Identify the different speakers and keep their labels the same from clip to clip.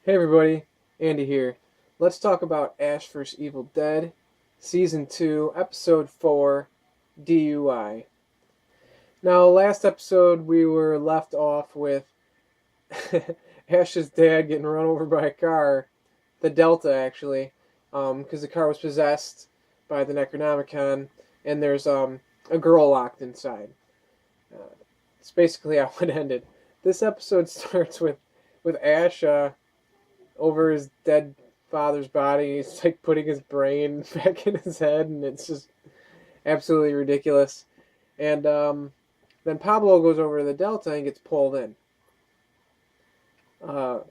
Speaker 1: Hey everybody, Andy here. Let's talk about Ash vs. Evil Dead, Season 2, Episode 4, D.u.i. Now, last episode we were left off with Ash's dad getting run over by a car, the Delta actually, because the car was possessed by the Necronomicon, and there's a girl locked inside. It's basically how it ended. This episode starts with Ash over his dead father's body. He's like putting his brain back in his head, and it's just absolutely ridiculous. And then Pablo goes over to the Delta and gets pulled in.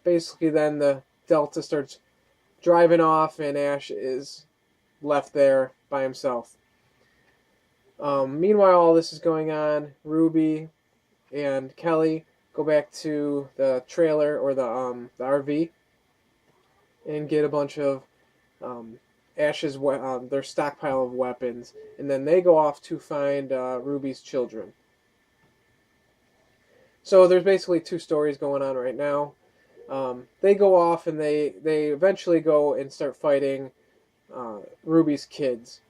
Speaker 1: Basically, then the Delta starts driving off, and Ash is left there by himself. Meanwhile, all this is going on. Ruby and Kelly go back to the trailer or the RV and get a bunch of Ash's their stockpile of weapons, and then they go off to find Ruby's children. So there's basically two stories going on right now. They go off and they eventually go and start fighting Ruby's kids.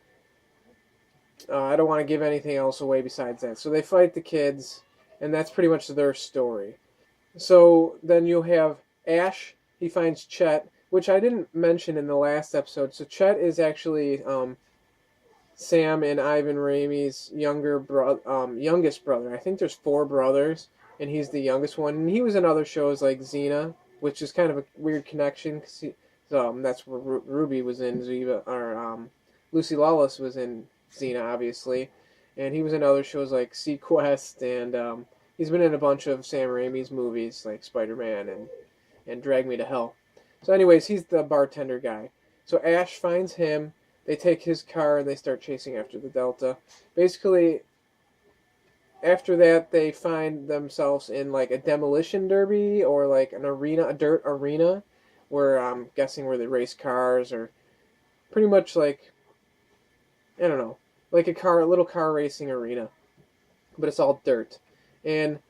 Speaker 1: I don't want to give anything else away besides that. So they fight the kids, and that's pretty much their story. So then you have Ash. He finds Chet, which I didn't mention in the last episode. So Chet is actually Sam and Ivan Raimi's youngest brother. I think there's four brothers, and he's the youngest one. And he was in other shows like Xena, which is kind of a weird connection because that's where Ruby was in. Lucy Lawless was in Xena, obviously, and he was in other shows like Sequest, and he's been in a bunch of Sam Raimi's movies like Spider-Man and Drag Me to Hell. So anyways, he's the bartender guy. So Ash finds him, they take his car, and they start chasing after the Delta. Basically, after that, they find themselves in like a demolition derby or like an arena, a dirt arena, where I'm guessing where they race cars, or pretty much like, I don't know, like a little car racing arena, but it's all dirt. And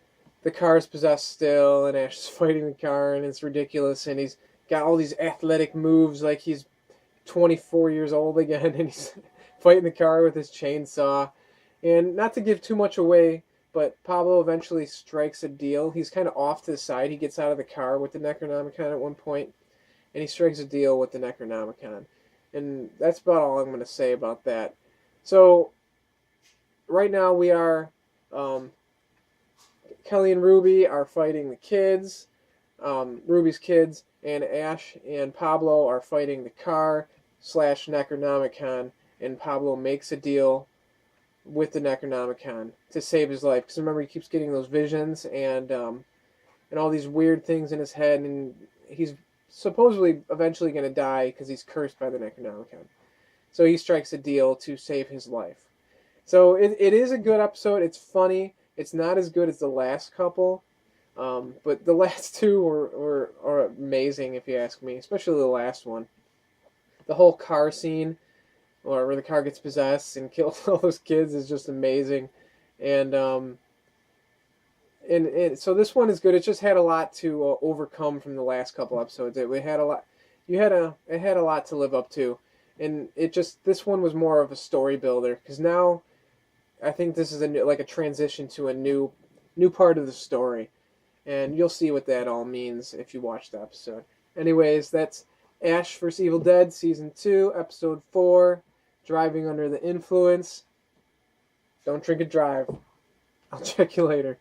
Speaker 1: the car is possessed still, and Ash is fighting the car, and it's ridiculous, and he's got all these athletic moves like he's 24 years old again, and he's fighting the car with his chainsaw. And not to give too much away, but Pablo eventually strikes a deal. He's kind of off to the side. He gets out of the car with the Necronomicon at one point, and he strikes a deal with the Necronomicon. And that's about all I'm going to say about that. So, right now we are, Kelly and Ruby are fighting the kids, Ruby's kids, and Ash and Pablo are fighting the car / Necronomicon, and Pablo makes a deal with the Necronomicon to save his life. Because remember, he keeps getting those visions and all these weird things in his head, and he's supposedly eventually going to die because he's cursed by the Necronomicon. So he strikes a deal to save his life. So it is a good episode. It's funny. It's not as good as the last couple, but the last two are amazing, if you ask me, especially the last one. The whole car scene, or where the car gets possessed and kills all those kids, is just amazing. And so this one is good. It just had a lot to overcome from the last couple episodes. It had a lot. It had a lot to live up to, and this one was more of a story builder, because now I think this is like a transition to a new part of the story, and you'll see what that all means if you watch the episode. Anyways, that's Ash vs. Evil Dead Season 2, Episode 4, Driving Under the Influence. Don't drink and drive. I'll check you later.